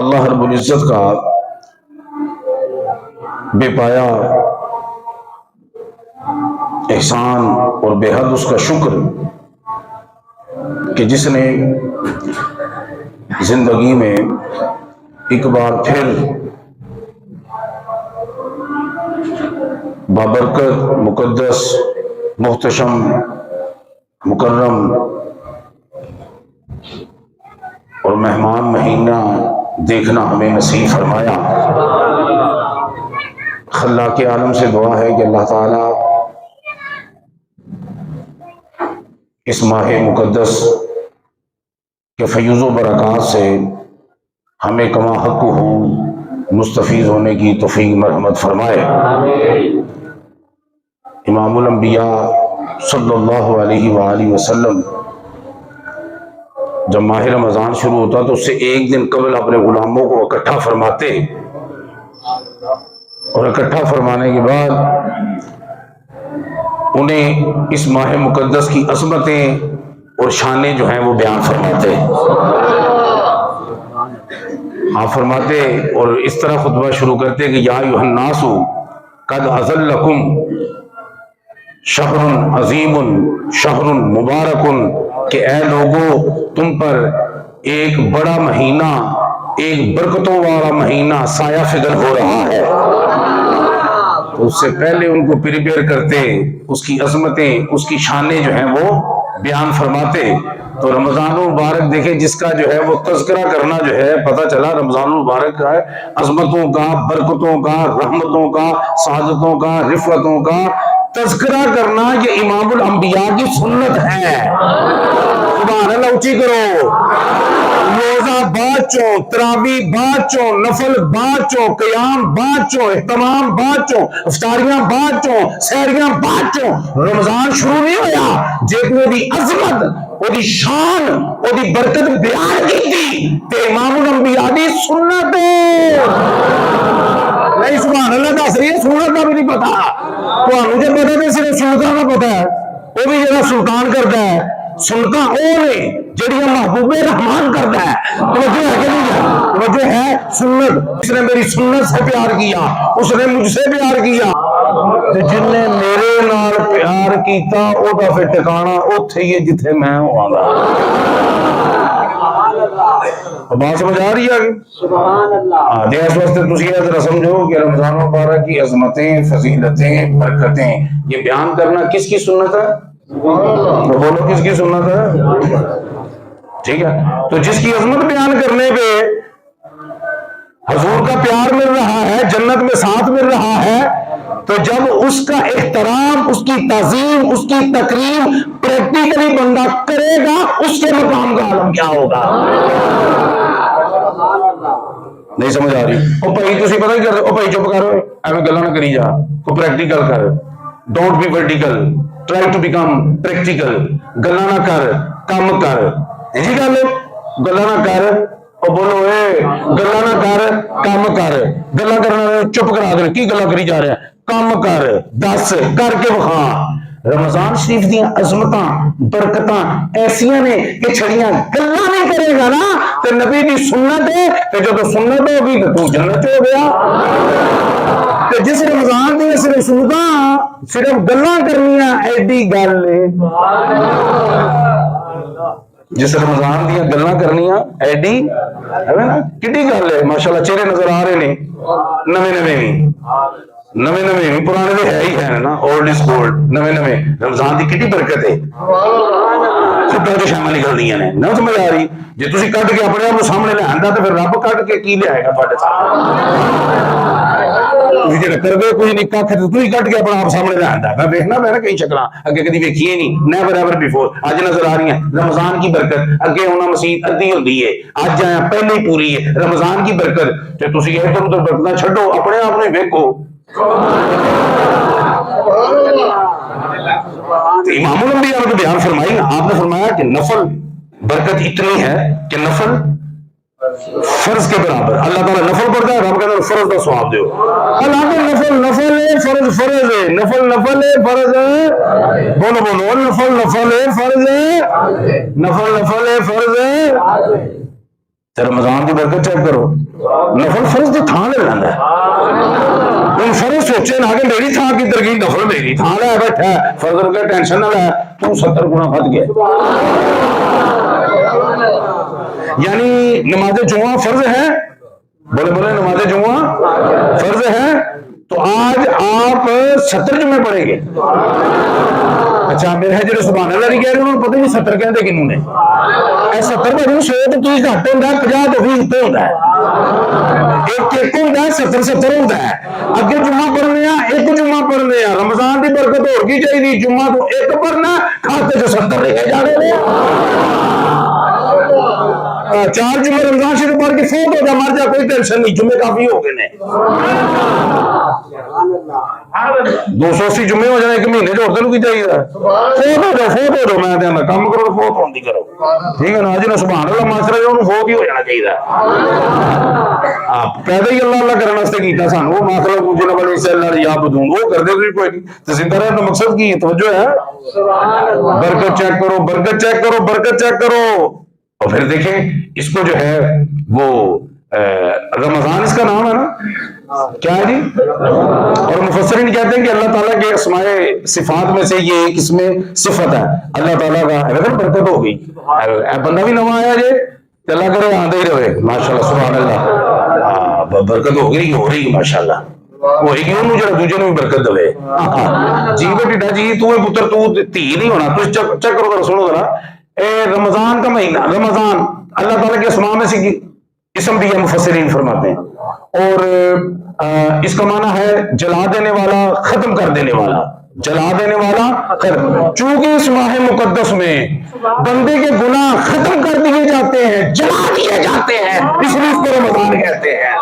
اللہ رب العزت کا بے پایا احسان اور بے حد اس کا شکر کہ جس نے زندگی میں ایک بار پھر بابرکت مقدس محتشم مکرم اور مہمان مہینہ دیکھنا ہمیں نصیب فرمایا۔ خلاق عالم سے دعا ہے کہ اللہ تعالیٰ اس ماہ مقدس کے فیوز و برکات سے ہمیں کما حق ہوں مستفید ہونے کی توفیق مرحمت فرمائے۔ امام الانبیاء صلی اللہ علیہ وآلہ وسلم جب ماہ رمضان شروع ہوتا تو اس سے ایک دن قبل اپنے غلاموں کو اکٹھا فرماتے اور اکٹھا فرمانے کے بعد انہیں اس ماہ مقدس کی عظمتیں اور شانیں جو ہیں وہ بیان فرماتے فرماتے اور اس طرح خطبہ شروع کرتے کہ یا ایھا الناس قد اظلکم شہر عظیم شہر مبارک، کہ اے لوگوں تم پر ایک بڑا مہینہ، ایک برکتوں والا مہینہ سایہ فگن ہو رہا ہے۔ تو اس سے پہلے ان کو پریپیئر کرتے، اس کی عظمتیں، اس کی شانیں جو ہیں وہ بیان فرماتے۔ تو رمضان المبارک دیکھیں جس کا جو ہے وہ تذکرہ کرنا جو ہے پتہ چلا رمضان المبارک کا ہے، عظمتوں کا، برکتوں کا، رحمتوں کا، سعادتوں کا، رفعتوں کا تذکرہ کرنا یہ امام الانبیاء کی سنت ہے۔ سبحان اللہ اونچی کرو۔ روزہ بعد چوں، تراویح بعد چوں، نفل بعد چوں، قیام بعد چوں، اہتمام بعد چوں، افطاریاں بعد چوں، سحریاں بعد چوں، رمضان شروع نہیں ہویا جے کو دی عظمت او دی شان او دی برکت بیان کی تھی تے امام الانبیاء دی سنت نہیں۔ سبحان اللہ دس رہی ہے، سنت کا بھی نہیں پتا تو مجھے پتا تو صرف سلطان کا پتا ہے، وہ بھی جڑا سلطان کرتا ہے سنتا وہ نے جڑیاں محبوب رحمان کرتا ہے۔ توجہ ہے کہ نہیں؟ توجہ ہے۔ سنت، اس نے میری سنت سے پیار کیا، اس نے مجھ سے پیار کیا، جن نے میرے نال پیار کیتا او دا پھر ٹھکانا اوتھے ہی ہے جتھے میں ہوں گا۔ بات سمجھ آ رہی ہے؟ سبحان اللہ۔ دے اس واسطے تسی یہ ذرا سمجھو کہ رمضان مبارک کی عظمتیں، فضیلتیں، برکتیں یہ بیان کرنا کس کی سنت ہے؟ بولو کس کی سنت ہے؟ ٹھیک ہے، تو جس کی عظمت بیان کرنے پہ حضور کا پیار مل رہا ہے، جنت میں ساتھ مل رہا ہے، تو جب اس کا احترام، اس کی تعظیم، اس کی تکریم پریکٹیکلی بندہ کرے گا اس کے مقام کا عالم کیا ہوگا؟ نہیں سمجھ آ رہی؟ او بھائی تسی پتہ ہی کر او بھائی چپ کرو، ایویں گلاں نہ کری جا، کو پریکٹیکل کر، don't be vertical, try to become practical, گلاں نہ کر کام کر۔ ایسی گل گلاں نہ کر او بولو اے گلاں نہ کر کام کر، گلاں کرنا چپ کرا دے، کی گلاں کری جا رہا ہے؟ کام کر، دس کر کے بخا۔ رمضان شریف دیاں عظمتاں برکتاں ایسیاں نے کہ چھڑیاں گلاں نہیں کرے گا نا تے نبی دی سنت ہے تے جب سنت ہوگی تے تو جنت ہو گیا۔ تے جس رمضان دی صرف سنتاں صرف گلاں کرنیاں ایڈی گل ہے، جس رمضان دیا گلاں کرنیاں ایڈی ہے نا کڈی گل ہے۔ ماشاءاللہ چہرے نظر آ رہے نے، نویں نویں پرانے تو ہے ہی ہے نا، اولڈ از گولڈ، نویں رمضان دی کڈی برکت ہے۔ خدا جو شامل نکلدیاں نے نہ سمجھ آ رہی؟ جے تسی کٹ کے اپنے آپ سامنے لے آندا تے پھر رب کٹ کے کی لے آئے گا تواڈے سامنے؟ تسی جڑا کردے کوئی نہیں کھ تے تسی کٹ کے اپنا آپ سامنے لے آندا۔ میں دیکھنا میں کئی شکلاں اگے کدی ویکھیے نہیں، نیور ایور بیفور، اج نظر آ رہی ہیں۔ رمضان کی برکت اگے ہونا مسیت ادھی ہوندی ہے، اج آیا پہلے ہی پوری ہے رمضان کی برکت۔ تے تسی ادھر ادھر برکتاں چھڈو، اپنے آپ نے ویکھو۔ امام الانبیاء نے بیان فرمائی نا، آپ نے فرمایا کہ نفل برکت اتنی ہے کہ نفل فرض کے برابر۔ اللہ تعالیٰ نفل پڑھتا ہے، رب کہتا ہے فرض کا ثواب دیو۔ اللہ کے نفل نفل ہے، فرض فرض ہے، نفل نفل ہے، فرض ہے، بولو بولو نفل نفل ہے، فرض ہے، نفل نفل ہے، فرض ہے۔ تے رمضان کی برکت چیک کرو. نفل فرض کی تھان لے لینا ہے. تم فرض سوچے نہ کہ میری تھان کی ترقی نفل میری تھان لے بیٹھا ہے. فرض کر کے ٹینشن نہ لے تم 70 گنا پھٹ گئے. یعنی نماز جمعہ فرض ہے, بولے بولے نماز جمعہ فرض ہے, تو آج آپ 70 جمعے پڑھیں گے. اچھا میرے ہے جو سبحان اللہ نہیں کہہ رہے انہوں نے پتہ نہیں 70 کہتے کنوں نے. 70 میں 100 تو 30 گھٹ ہوتا ہے, 50 تو 20 اتنے ہوتا ہے, ایک ہوتا ہے 70 ہوتا ہے. اگے جمعہ پڑھنے ایک جمعہ پڑھنے رمضان کی برکت ہو کی چاہیے. جمعہ تو ایک پڑھنا کھاتے جو 70 لے کے جانے نے. 4 جمعے رمضان شریف پڑھ کے فوت ہو جا مر جا کوئی ٹینشن نہیں, جمعے کافی ہو گئے. 280 جمعے ہو جانے ایک مہینے جو ہوتے کی چاہیے فوت ہو جاؤ. میں دینا کام کرو فوت ہونے کرو, ٹھیک ہے نا جی. نہ سبحان اللہ معاشرہ جو فوت ہی ہو جانا چاہیے. پیدا ہی اللہ اللہ کرنے واسطے کیتا سانو, وہ معاشرہ پوچھنے والے سے اللہ یا بدون وہ کر دے کوئی نہیں. تو زندہ رہنے کا مقصد کی توجہ ہے. برکت چیک کرو, برکت چیک کرو, برکت چیک کرو. اور پھر دیکھیں اس کو جو ہے وہ رمضان اس کا نام ہے نا, کیا ہے جی. اور مفسرین کہتے ہیں کہ اللہ تعالیٰ کے اسماء صفات میں سے یہ ایک اس میں صفت ہے اللہ تعالیٰ کا. اگر برکت ہو گئی بندہ بھی نواں آیا جی اللہ کرے آتے ہی رہے ماشاءاللہ سبحان اللہ. برکت ہو رہی ماشاء اللہ وہی کہ انہوں جو دوجے نے بھی برکت دے. جی بیٹا جی تو پتر تو دھی نہیں ہونا. تو چیک کرو ذرا, سنو ذرا. رمضان کا مہینہ, رمضان اللہ تعالیٰ کے اسماء میں سے اسم دیا مفسرین فرماتے ہیں. اور اس کا معنی ہے جلا دینے والا, ختم کر دینے والا, جلا دینے والا ختم. چونکہ اس ماہ مقدس میں بندے کے گناہ ختم کر دیے جاتے ہیں, جلا دیے جاتے ہیں, اس لیے اس کو رمضان کہتے ہیں.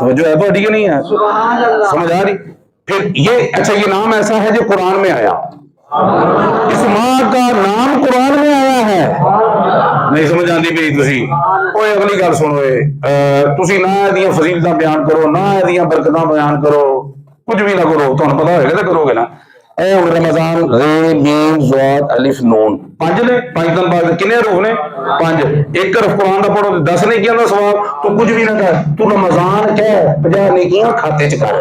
توجہ ہے تو ٹھیک نہیں ہے, سمجھ آ رہی. پھر یہ اچھا یہ نام ایسا ہے جو قرآن میں آیا, اس ماہ کا نام قرآن میں آیا ہے. نہیں سمجھ آتی پی تھی اوے اگلی گل سنو, تھی نہ یہ فضیلتاں بیان کرو, نہ یہ برکتاں بیان کرو, کچھ بھی نہ کرو. تمہیں پتا ہوئے گا تو کرو گے نا. اے رمضان غ م ض الف نون 5 نے 5 دن بعد کنے حروف نے 5. ایک حرف قرآن کا پڑھو 10 نے کیا نا ثواب. تو کچھ بھی نہ کر, تو رمضان کہہ 50 نے کیا کھاتے چ کر.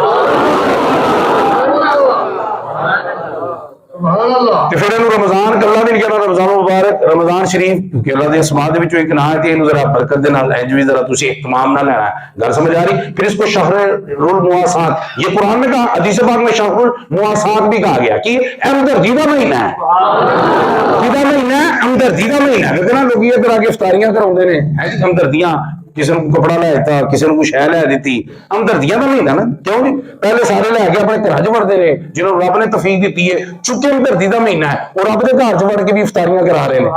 پھر رمضان کلا بھی نہیں کہنا, رمضان مبارک رمضان شریف کیونکہ اللہ دے اسماء دے وچوں ایک نام ہے. یہ ذرا برکت دے نال انج وی ذرا تسی اہتمام نہ لینا ہے. گل سمجھ آ رہی. پھر اس کو شہر المواسات, یہ قرآن میں کہا, حدیث پاک میں شہر المواسات بھی کہا گیا کہ ہمدردی کا مہینہ ہے. کیدا مہینہ ہے؟ ہمدردی کا مہینہ ہے. کہنا لوگ یہ طرح کی افطاریاں کراوندے نے ہمدردیاں, کسی نے کپڑا لے دیتا, کسی نے کوئی شے لے دیتی. ہمدردیاں کا مہینہ نا, کیوں جی پہلے سارے لے کے اپنے گھر چ وڑتے رہے جنہوں رب نے توفیق دیتی ہے. چونکہ ہمدردی کا مہینہ ہے اور رب کے گھر چ وڑ کے بھی افطاریاں کرا رہے ہیں.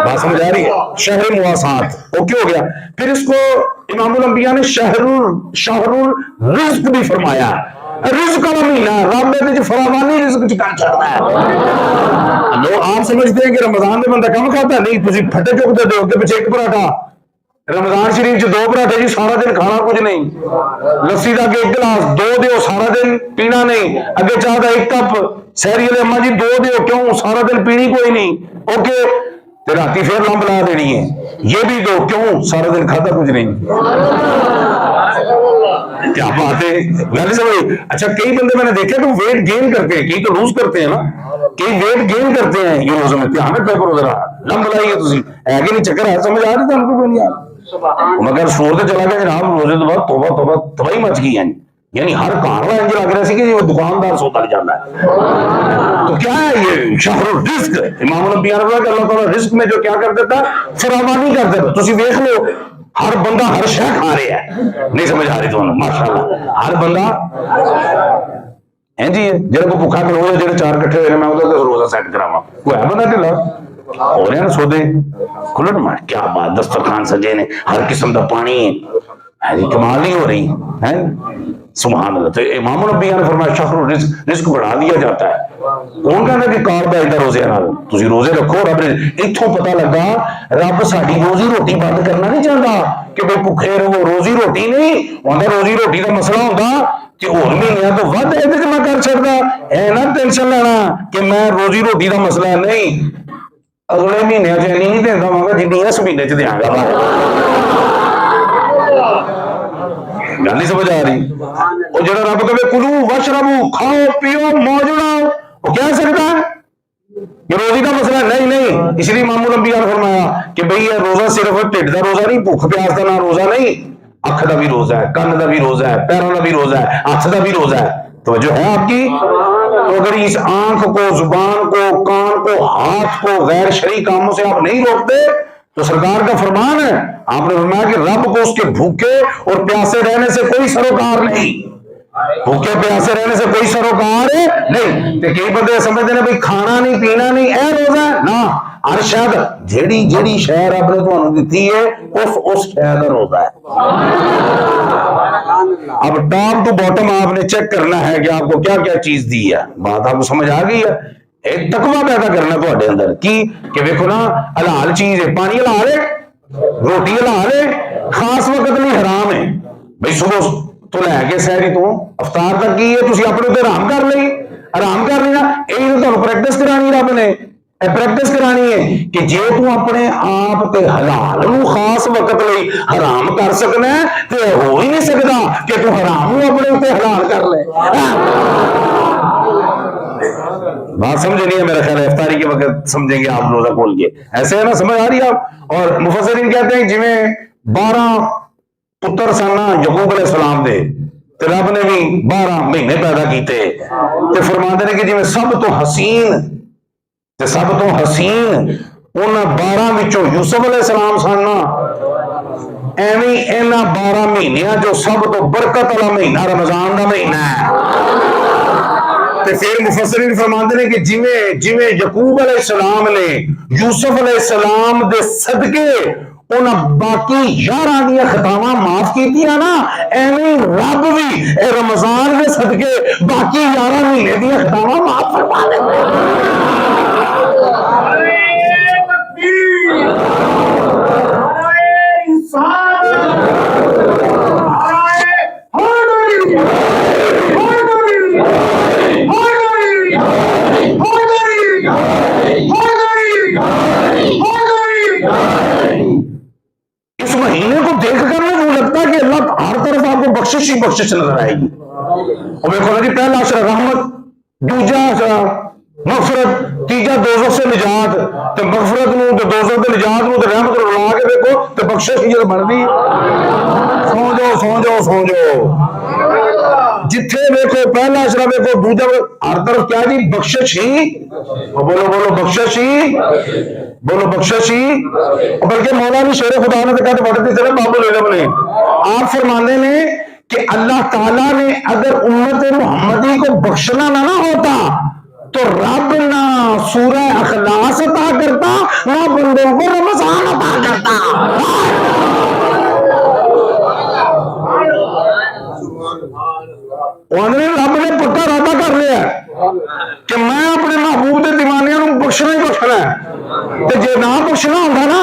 بات سمجھ آ رہی ہے. شہر مواسات اوکے ہو گیا. پھر اس کو امام الانبیاء نے شہر الرزق بھی فرمایا. رزق کا مہینہ, رب نے فراوانی رزق چکا چھڑنا ہے. لوگ آپ سمجھتے ہیں کہ رمضان میں بندہ کم کھاتا ہے, نہیں تسی پھٹے چکتے دو کہ پیچھے ایک پراٹھا. رمضان شریف چ 2 پراٹھے جی, سارا دن کھانا کچھ نہیں. لسی کا ایک گلاس 2 دیو, سارا دن پینا نہیں. اگے چاہ دا 1 کپ سحری والے اما جی 2 دیو, کیوں سارا دن پینی کوئی نہیں. اوکے راتی پھر لمب لا دینی ہے, یہ بھی دو, کیوں سارا دن کھاتا کچھ نہیں. کیا بات ہے, میں نہیں سمجھ. اچھا کئی بندے میں نے دیکھا کہ ویٹ گین کرتے ہیں, کئی تو لوز کرتے ہیں نا, کئی ویٹ گین کرتے ہیں. یہ روزوں میں دھیان رکھا کرو ذرا, لمب لائیے تھی ہے کہ نہیں, چکر ہے سمجھ آ رہی تھی ہم کو نہیں آ. مگر سور تو چلا گیا جناب, روزے تو بعد توبہ توبہ تباہی مچ گئی ہے. یعنی ہر کار انج لگ رہا سی کہ وہ دکاندار سوتا جانا ہے. تو کیا ہے یہ شہر الرزق. امام الانبیاء نے کہا کہ اللہ تعالیٰ رزق میں جو کیا کر دیتا ہے, فراوانی کر دیتا. تسی دیکھ لو ہر بندہ ہر شے کھا رہا ہے. نہیں سمجھ آ رہی تو ماشاءاللہ ہر بندہ جی جہاں کو بھوکا کھلو جا, جہاں 4 کٹھے ہوئے میں وہ روزہ سیٹ کراوا. کوئی ہے بندہ ڈھلا ہو رہے ہیں سودے کھلن میں, کیا بات دسترخوان سجے نے, ہر قسم کا پانی ہے, کمال نہیں ہو رہی ہے. سبحان اللہ. تو امام الانبیاء نے فرمایا شہر الرزق, رزق بڑھا دیا جاتا ہے. کون کہنا کہ کار دا روزے نال تسی روزے رکھو. رب نے اتھوں پتہ لگا رب ساڈی روزی روٹی بند کرنا نہیں چاہتا کہ بھئی بھوکے رہو. روزی روٹی نہیں ہوندا, روزی روٹی دا مسئلہ ہوندا کہ اور مہینیاں تو ود ہے میں کر چھڑدا. اے نہ ٹینشن لینا کہ میں روزی روٹی دا مسئلہ نہیں, اگلے مہینے چ نہیں دینا وا گا جنی اس مہینے چ دیا گا. گل نہیں سمجھ آ رہی؟ وہ جڑا رب کہے کلو وشربو کھاؤ پیو موج اڑاؤ وہ کہہ سکتا ہے کہ روزی کا مسئلہ نہیں نہیں. اس لیے امام الانبیاء نے فرمایا کہ بھئی یہ روزہ صرف ٹھڈ کا روزہ نہیں, بھوک پیاس کا نہ روزہ نہیں, اکھ کا بھی روزہ ہے, کن کا بھی روزہ ہے, پیروں کا بھی روزہ ہے, ہاتھ کا بھی روزہ ہے. توجہ ہے آپ کی؟ تو اگر اس آنکھ کو, زبان کو, کان کو, ہاتھ کو غیر شرعی کاموں سے آپ نہیں روکتے تو سرکار کا فرمان ہے, آپ نے فرمایا کہ رب کو اس کے بھوکے اور پیاسے رہنے سے کوئی سروکار نہیں. بھوکے پیاسے رہنے سے کوئی سروکار نہیں. تو کئی بندے سمجھتے ہیں بھائی کھانا نہیں پینا نہیں اے روزہ ہے نا. ہر شاید جیڑی شے رب نے تمہیں دیتی ہے اس شے کا روزہ ہے. اب ٹاپ ٹو باٹم آپ نے چیک کرنا ہے کہ آپ کو کیا کیا چیز دی ہے. بات آپ کو سمجھ آ گئی ہے؟ ایک تقوی پیدا کرنا تھوڑے اندر کی کہ دیکھو نا حلال چیز ہے, پانی حلال ہے, روٹی حلال ہے, خاص وقت نہیں حرام ہے. بھائی صبح تو لے کے سحری تو افطار تک کی ہے تسی اپنے تے آرام کر لئی, آرام کر لینا. یہ تو تمہیں پریکٹس کرانی رب نے پریکٹس کرانی ہے کہ جے تو اپنے آپ تے حلال نو خاص وقت لئی حرام کر سکنا ہے تے ہو ہی نہیں سکتا کہ تو حرام نو اپنے تے حلال کر لے. بات سمجھ نہیں ہے میرا خیال ہے افطاری کے وقت سمجھیں گے آپ روزہ کھول کے. ایسے ہے نا, سمجھ آ رہی ہے آپ؟ اور مفسرین کہتے ہیں جویں 12 پتر سن یعقوب علیہ السلام دے تے رب نے بھی 12 مہینے پیدا کیتے تے فرماتے ہیں کہ جویں سب تو حسین ان 12 وچوں یوسف علیہ السلام سن, ایویں انہاں 12 مہینیاں جو سب تو برکت والا مہینہ رمضان دا مہینہ ہے. پھر مفسرین فرماتے ہیں کہ جویں یعقوب علیہ السلام نے یوسف علیہ السلام دے صدقے انہاں باقی 11 دیا خطاواں معاف کیتیاں نا, ایویں رب بھی اے رمضان دے صدقے باقی 11 مہینے دیا خطاواں معاف فرما دے. اس مہینے کو دیکھ کر مجھے لگتا ہے کہ اللہ ہر طرف آپ کو بخشش ہی بخشش نظر آئے گی. اور دیکھو نا جی, پہلا اشرا رحمت, دوجا اشرا مغفرت, تیجا دوزخ سے نجات. تو مغفرت نو تے دوزخ سے نجات نو تے رحمت نو ملا کے دیکھو تے بخشش ہی جڑ بن دی. سو جاؤ جتھے دیکھو پہلا اشرا دیکھو, دوجا ہر طرف کیا جی بخشش ہی. بولو بخشش ہی, بولو بخشش ہی. بلکہ مولا شیر خدا نے کہا تو بڑھتی طرح باب العلم نے آپ فرمانے نے کہ اللہ تعالیٰ نے اگر امت محمدی کو بخشنا نہ ہوتا تو رب نہ سورہ اخلاص عطا کرتا نہ بندوں کو رمضان عطا کرتا. رب نے پکا ارادہ کر لیا کہ میں اپنے محبوب کے دیوانیاں نو بخشنا ہی بخشنا ہے. تے جے نہ بخشنا ہوتا نا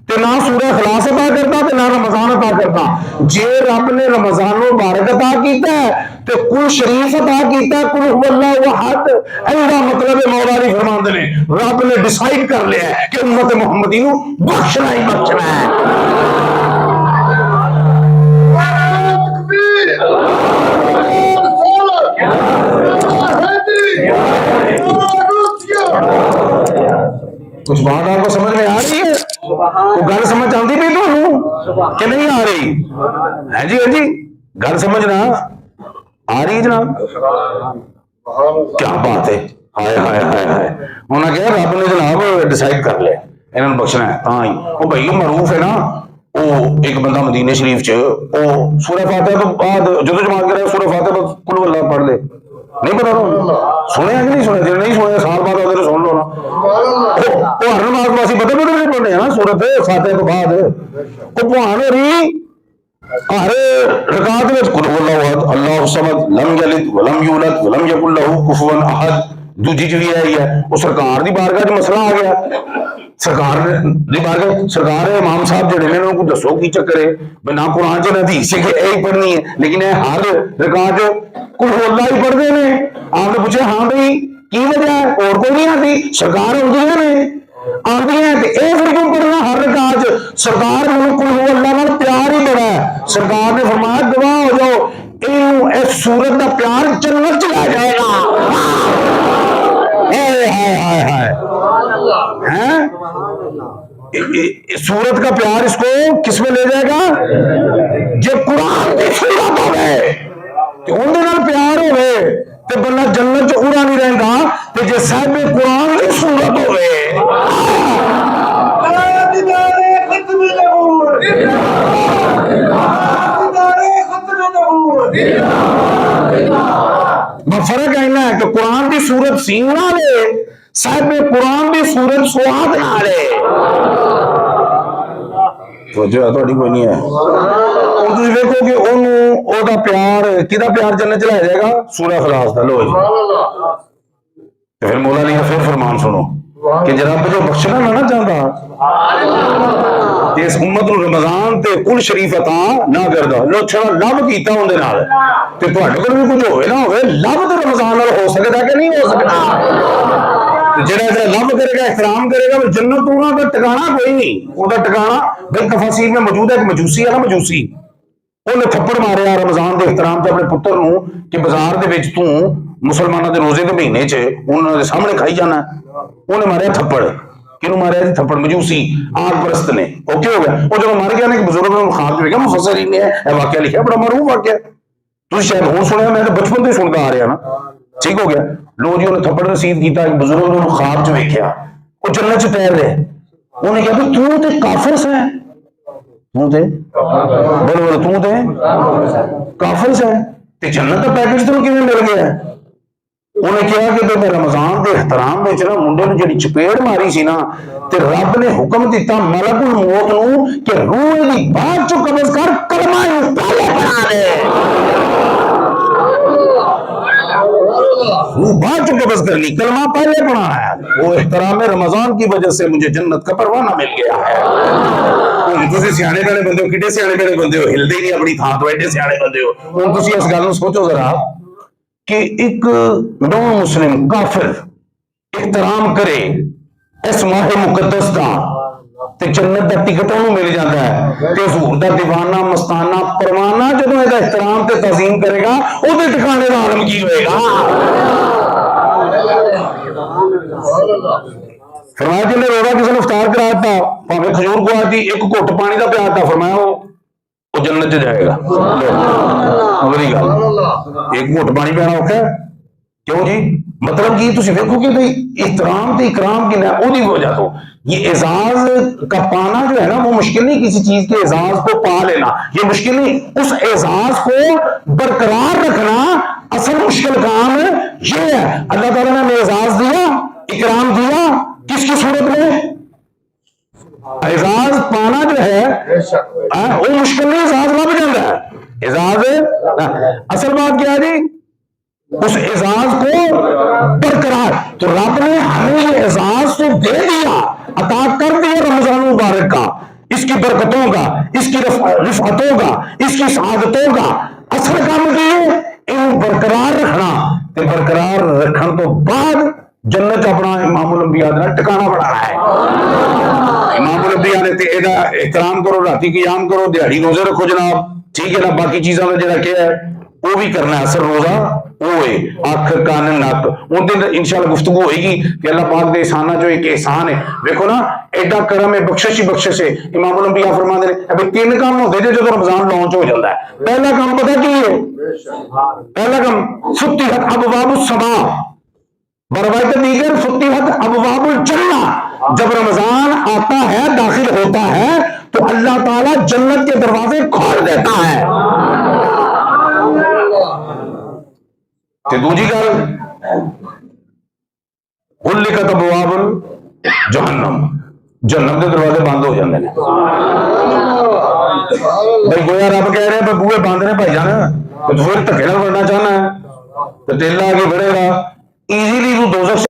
تے نہ سورہ اخلاص عطا کرتا تے نہ رمضان عطا کرتا. جے رب نے رمضان مبارک عطا کیتا ہے تے کل شریف عطا کیتا ہے, کل هو اللہ احد. ایسا مطلب مولا علی فرماندے نے رب نے ڈیسائیڈ کر لیا ہے کہ امت محمدی نو بخشنا ہی بخشنا ہے. کچھ بات آپ کو سمجھ میں آ رہی ہے؟ وہ گل سمجھ آتی پی تو کہ نہیں آ رہی ہے؟ جی گل سمجھنا آ رہی ہے جناب. کیا بات ہے, ہائے ہائے ہائے ہائے. انہوں نے کہا رب نے جناب ڈیسائیڈ کر لیا انہوں نے بخشنا ہے. ہاں وہ بھائی معروف ہے نا, وہ ایک بندہ مدینے شریف چ وہ سورہ فاتحہ تو بعد جدو جماعت کرے سورہ فاتحہ کل اللہ پڑھ لے. نہیں پتا سنیا کہ نہیں سنیا, جی نہیں سنیا سال بعد آدھے سن لو نا. وہ ہر نماز واسی پتہ نہیں پڑھنے ہیں نا سورت فاتحہ تو بعد وہ بھوان ہو رہی ہر رکعت میں قل هو اللہ احد اللہ الصمد لم یلد ولم یولد ولم یکن له کفوا احد. دوجی جی ہے وہ سرکار دی بارگاہ چ مسئلہ آ گیا. سرکار دی بارگاہ سرکار امام صاحب جڑے نے انہوں کو دسو کی چکر ہے بھائی نہ قرآن چ نہ حدیث سے کہ یہی پڑھنی ہے, لیکن ہر رکعت قل هو اللہ ہی پڑھتے ہیں. آپ نے پوچھا ہاں بھائی کی وجہ ہے, اور کوئی نہیں آتی سرکار ہوتی ہے نے آدھی ہیں کہ اے پھر کیوں پڑھنا ہر رکعت سرکار قل ہو اللہ نال پیار ہی بڑا ہے. سرکار نے فرمایا گواہ ہو جاؤ اس سورت کا پیار جنت چلا جائے گا. سورت کا پیار اس کو کس میں لے جائے گا؟ جو قرآن کی سورت ہو گئے اندر پیار ہو گئے تو بندہ جنت چ اڑا نہیں رہتا. تو جی صاحب قرآن کی سورت ہو گئے فرق ہے کہ قرآن کی سورت سینگنا لے صاحب قرآن کی سورت سواد نہ لے. توجہ ہے تھوڑی کوئی نہیں ہے. اور تم دیکھو کہ انہوں پیار کدا پیار جنت چلایا جائے گا؟ سورہ اخلاص کا. لو جی پھر مولا علی کا پھر فرمان سنو کہ جناب جو بخشنا نہ چاہتا اس امت نو رمضان تے کل شریف عطا نہ کردا. لو چھڑا لب کیتا اون دے نال تے تہاڈے کول بھی کچھ ہوئے نہ ہوئے لب تے رمضان نال ہو سکدا کہ نہیں ہو سکدا؟ جڑا لب کرے گا احترام کرے گا جنت انہاں دا ٹھکانہ کوئی نہیں. او دا ٹھکانہ بھئی تفاسیر میں موجود ہے کہ مجوسی ہے نا مجوسی انہیں تھپڑ ماریا رمضان دے احترام تے اپنے پتر نو کہ بازار دے وچ تو مسلمانوں دے روزے دے مہینے چ انہاں دے سامنے کھائی جانا. انہیں ماریا تھپڑ. کنوں ماریا جی؟ تھپڑ مجوسی آگ پرست نے. اوکے ہو گیا. وہ جب مر گیا نا کہ بزرگ نے خواب جو مفسرین نے یہ واقعہ لکھا بڑا معروف واقعہ تو شاید ہوں سنیا میں بچپن سے سنتا آ رہا نا. ٹھیک ہو گیا. لو جی انہیں تھپڑ رسید کیتا ایک بزرگ نے خواب چ ویکھیا وہ جنت چ تیر رہے. انہیں کہا کہ تو تے کافر سے تو تے بولو تو تے کافر سے تے جنت کا پیکج تینوں کیویں مل گیا ہے؟ انہیں کہا کہ میں رمضان کے احترام میں نا منڈے نے جڑی چپیڑ ماری سی نا تے رب نے حکم دیتا ملک الموت نو کہ روح دی بات چو قبض کر کلمہ پہلے پڑھا دے. روح بات چو قبض کر لی کلمہ پہلے پڑھانا ہے. وہ احترام رمضان کی وجہ سے مجھے جنت کا پروانہ مل گیا ہے. تسی سیانے بڑے بندے ہو کڈے سیانے بڑے بندے ہو ہلدے نہیں اپنی تھان تو ایڈے سیانے بندے ہو. ہن تسی اس گل نوں سوچو ذرا کہ ایک نو مسلم کافر احترام کرے اس ماہ مقدس کا تے جنت دا ٹکٹ انہوں مل جاتا ہے تے حضور دا دیوانہ مستانہ پروانہ جدوں ادا احترام تے تعظیم کرے گا او دے ٹھکانے دا عالم کی ہوئے گا. فرمایا جی نے روزہ کسی نے افطار کرایا تھا پاویں کھجور کو آتی ایک گھٹ پانی دا پیا تھا فرمایا وہ جنت چ جائے گا. اگلی گل ایک گھٹ پانی پینا اوکھا ہے کیوں جی؟ مطلب یہ تسی دیکھو کہ بھئی احترام تے اکرام کی او دی وجہ تو یہ اعزاز کا پانا جو ہے نا وہ مشکل نہیں. کسی چیز کے اعزاز کو پا لینا یہ مشکل نہیں. اس اعزاز کو برقرار رکھنا اصل مشکل کام یہ ہے. اللہ تعالیٰ نے ہمیں اعزاز دیا اکرام دیا کس کی صورت میں؟ اعزاز پانا جو ہے وہ مشکل نہیں. اعزاز لب جاتا ہے. اعزاز اصل بات کیا ہے جی؟ اس اعزاز کو برقرار. تو رب نے ہمیں یہ اعزاز تو دے دیا عطا کر دیا رمضان مبارک کا اس کی برکتوں کا اس کی رفعتوں کا اس کی سعادتوں کا. اصل کام کی ہے ان برقرار رکھنا تے برقرار رکھن تو بعد جنت اپنا امام الانبیاء دا ٹھکانہ بنانا ہے. امام الانبیاء نے تے ادا احترام کرو راتی قیام کرو دیہڑی روزے رکھو جناب ٹھیک ہے نا. باقی چیزاں کا جڑا کیا ہے وہ بھی کرنا ہے. اصل روزہ وہ ہے اکھ کان نک ان دن انشاءاللہ گفتگو ہوئے گی کہ اللہ پاک دے احسانہ جو ایک احسان ہے. دیکھو نا ایڈا کرم ہے بخشش ہی بخشش ہے. امام الانبیاء فرماتے ہیں ابھی تین کام ہوتے ہیں جو رمضان لانچ ہو جاتا ہے. پہلا کام پتہ کی ہے؟ پہلا کام فتحت ابواب السماء بروایت دیگر فتحت ابواب الجنہ. جب رمضان آتا ہے داخل ہوتا ہے تو اللہ تعالیٰ جنت کے دروازے کھول دیتا ہے. دوسری گل غلقت ابواب جہنم جہنم کے دروازے بند ہو جاتے ہیں. بھائی گویا رب کہہ رہے ہیں بوئے بند نے بھائی جانا تو پھر دھکے نال بڑھنا چاہنا ہے تو دل آ کے بڑھے گا ایزیلی تو دوزخ